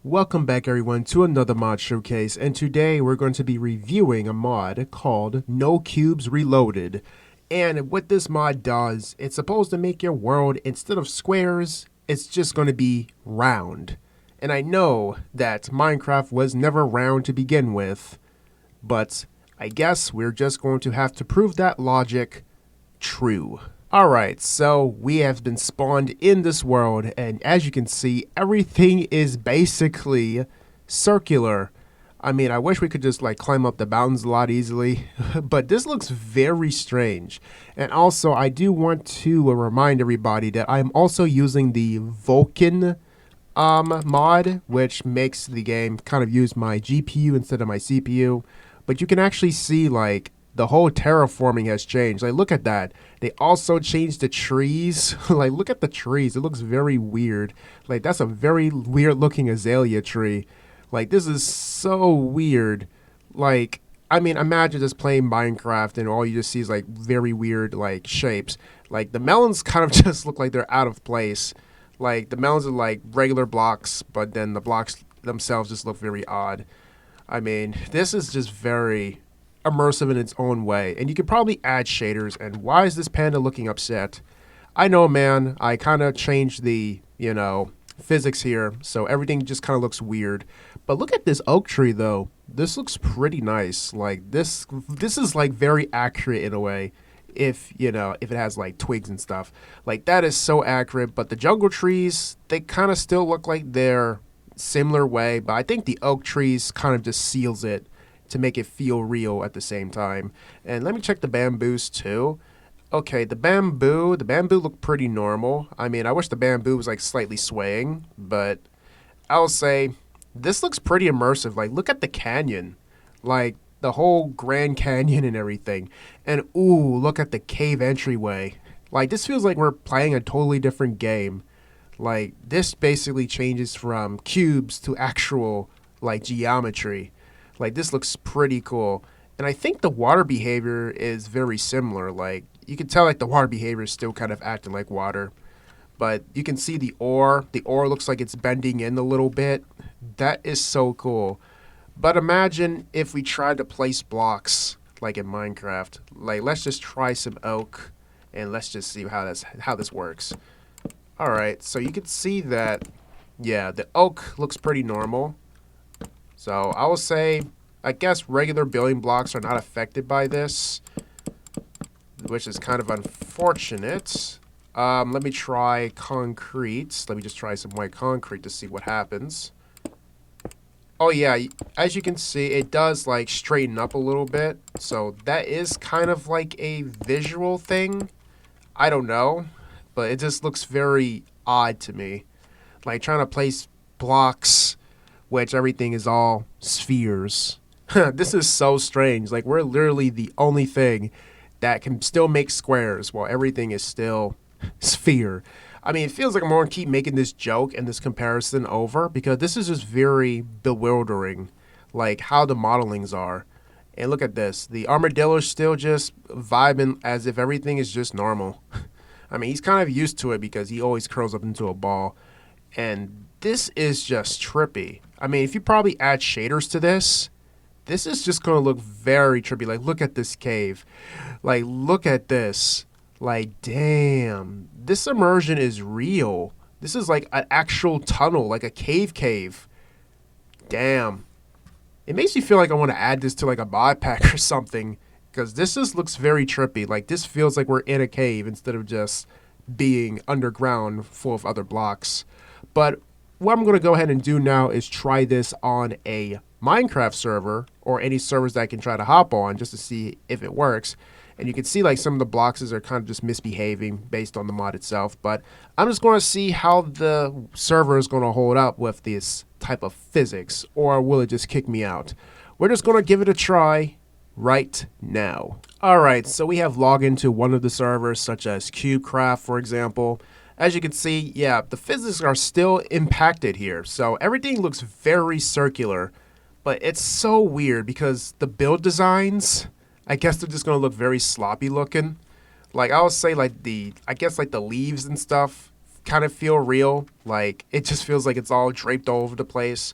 Welcome back everyone to another mod showcase, and today we're going to be reviewing a mod called No Cubes Reloaded. And what this mod does, it's supposed to make your world, instead of squares, it's just going to be round. And I know that Minecraft was never round to begin with, but I guess we're just going to have to prove that logic true. Alright, so we have been spawned in this world, and as you can see, everything is basically circular. I mean, I wish we could just like climb up the mountains a lot easily, but this looks very strange. And also, I do want to remind everybody that I'm also using the Vulkan mod, which makes the game kind of use my GPU instead of my CPU. But you can actually see like the whole terraforming has changed. Like, look at that. They also changed the trees. Like, look at the trees. It looks very weird. Like, that's a very weird looking azalea tree. Like, this is so weird. Like, I mean, imagine just playing Minecraft and all you just see is like very weird like shapes. Like, the melons kind of just look like they're out of place. Like, the melons are like regular blocks, but then the blocks themselves just look very odd. I mean, this is just very immersive in its own way, and you could probably add shaders. And why is this panda looking upset? I know, man, I kind of changed the physics here, so everything just kind of looks weird. But look at this oak tree though. This looks pretty nice. Like, this is like very accurate in a way, if if it has like twigs and stuff. Like, that is so accurate. But the jungle trees, they kind of still look like they're similar way, but I think the oak trees kind of just seals it to make it feel real at the same time. And let me check the bamboos too. Okay, the bamboo looked pretty normal. I mean, I wish the bamboo was like slightly swaying, but I'll say this looks pretty immersive. Like, look at the canyon, like the whole Grand Canyon and everything. And ooh, look at the cave entryway. Like, this feels like we're playing a totally different game. Like, this basically changes from cubes to actual like geometry. Like, this looks pretty cool. And I think the water behavior is very similar. Like, you can tell like the water behavior is still kind of acting like water. But you can see the ore. The ore looks like it's bending in a little bit. That is so cool. But imagine if we tried to place blocks like in Minecraft. Like, let's just try some oak and let's just see how this works. Alright, so you can see that, yeah, the oak looks pretty normal. So I will say, I guess regular building blocks are not affected by this, which is kind of unfortunate. Let me try concrete. Let me just try some white concrete to see what happens. Oh yeah, as you can see, it does like straighten up a little bit. So that is kind of like a visual thing. I don't know, but it just looks very odd to me. Like, trying to place blocks, which everything is all spheres. This is so strange. Like, we're literally the only thing that can still make squares while everything is still sphere. I mean, it feels like I'm going to keep making this joke and this comparison over, because this is just very bewildering, like how the modelings are. And look at this. The armadillo's still just vibing as if everything is just normal. I mean, he's kind of used to it because he always curls up into a ball. And this is just trippy. I mean, if you probably add shaders to this, this is just going to look very trippy. Like, look at this cave. Like, look at this. Like, damn. This immersion is real. This is like an actual tunnel, like a cave. Damn. It makes me feel like I want to add this to like a mod pack or something, because this just looks very trippy. Like, this feels like we're in a cave instead of just being underground full of other blocks. But what I'm going to go ahead and do now is try this on a Minecraft server, or any servers that I can try to hop on, just to see if it works. And you can see like some of the blocks are kind of just misbehaving based on the mod itself. But I'm just going to see how the server is going to hold up with this type of physics, or will it just kick me out? We're just going to give it a try right now. Alright, so we have logged into one of the servers, such as CubeCraft, for example. As you can see, yeah, the physics are still impacted here. So everything looks very circular, but it's so weird because the build designs, I guess they're just going to look very sloppy looking. Like, I would say like I guess like the leaves and stuff kind of feel real. Like, it just feels like it's all draped all over the place.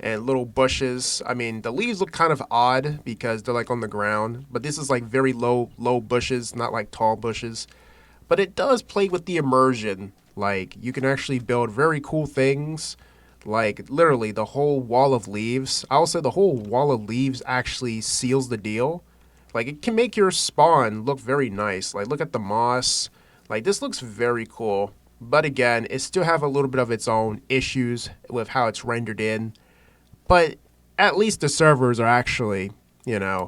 And little bushes. I mean, the leaves look kind of odd because they're like on the ground. But this is like very low bushes, not like tall bushes. But it does play with the immersion. Like, you can actually build very cool things. Like, literally, the whole wall of leaves. I will say the whole wall of leaves actually seals the deal. Like, it can make your spawn look very nice. Like, look at the moss. Like, this looks very cool. But again, it still have a little bit of its own issues with how it's rendered in. But at least the servers are actually, you know,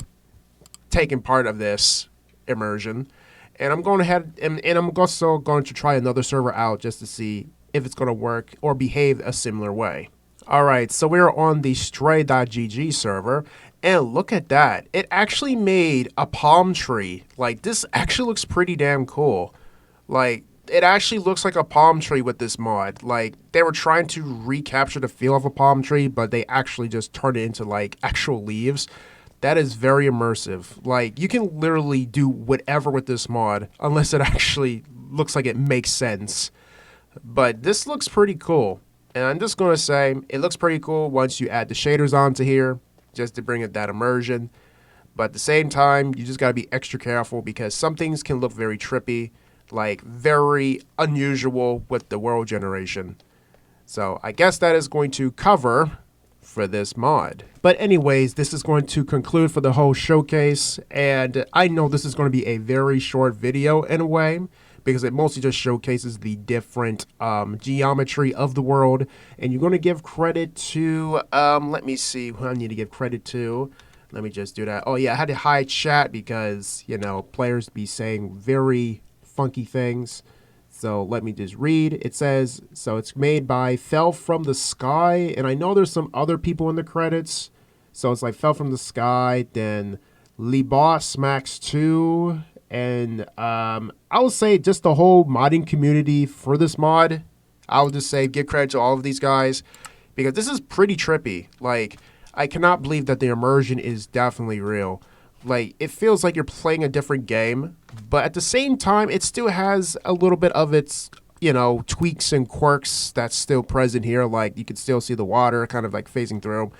taking part of this immersion. And I'm going ahead and I'm also going to try another server out just to see if it's going to work or behave a similar way. Alright, so we're on the stray.gg server, and look at that. It actually made a palm tree. Like, this actually looks pretty damn cool. Like, it actually looks like a palm tree with this mod. Like, they were trying to recapture the feel of a palm tree, but they actually just turned it into, like, actual leaves. That is very immersive. Like, you can literally do whatever with this mod, unless it actually looks like it makes sense. But this looks pretty cool. And I'm just going to say, it looks pretty cool once you add the shaders onto here, just to bring it that immersion. But at the same time, you just got to be extra careful because some things can look very trippy, like very unusual with the world generation. So I guess that is going to cover for this mod. But anyways, this is going to conclude for the whole showcase, and I know this is going to be a very short video in a way because it mostly just showcases the different geometry of the world, and you're going to give credit to let me see who I need to give credit to. Let me just do that. Oh yeah, I had to hide chat because, you know, players be saying very funky things. So let me just read. It says, so it's made by FellFromTheSky, and I know there's some other people in the credits. So it's like FellFromTheSky, then Boss Max 2, and I would say just the whole modding community for this mod. I would just say give credit to all of these guys because this is pretty trippy. Like, I cannot believe that the immersion is definitely real. Like, it feels like you're playing a different game, but at the same time, it still has a little bit of its, you know, tweaks and quirks that's still present here. Like, you can still see the water kind of like phasing through,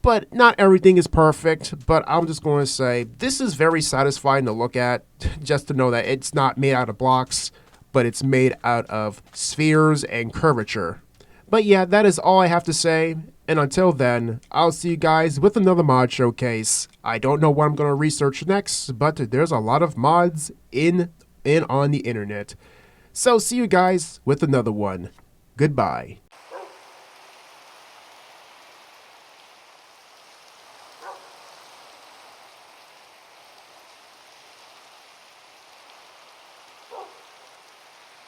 but not everything is perfect. But I'm just going to say this is very satisfying to look at, just to know that it's not made out of blocks, but it's made out of spheres and curvature. But yeah, that is all I have to say. And until then, I'll see you guys with another mod showcase. I don't know what I'm going to research next, but there's a lot of mods in on the internet. So see you guys with another one. Goodbye.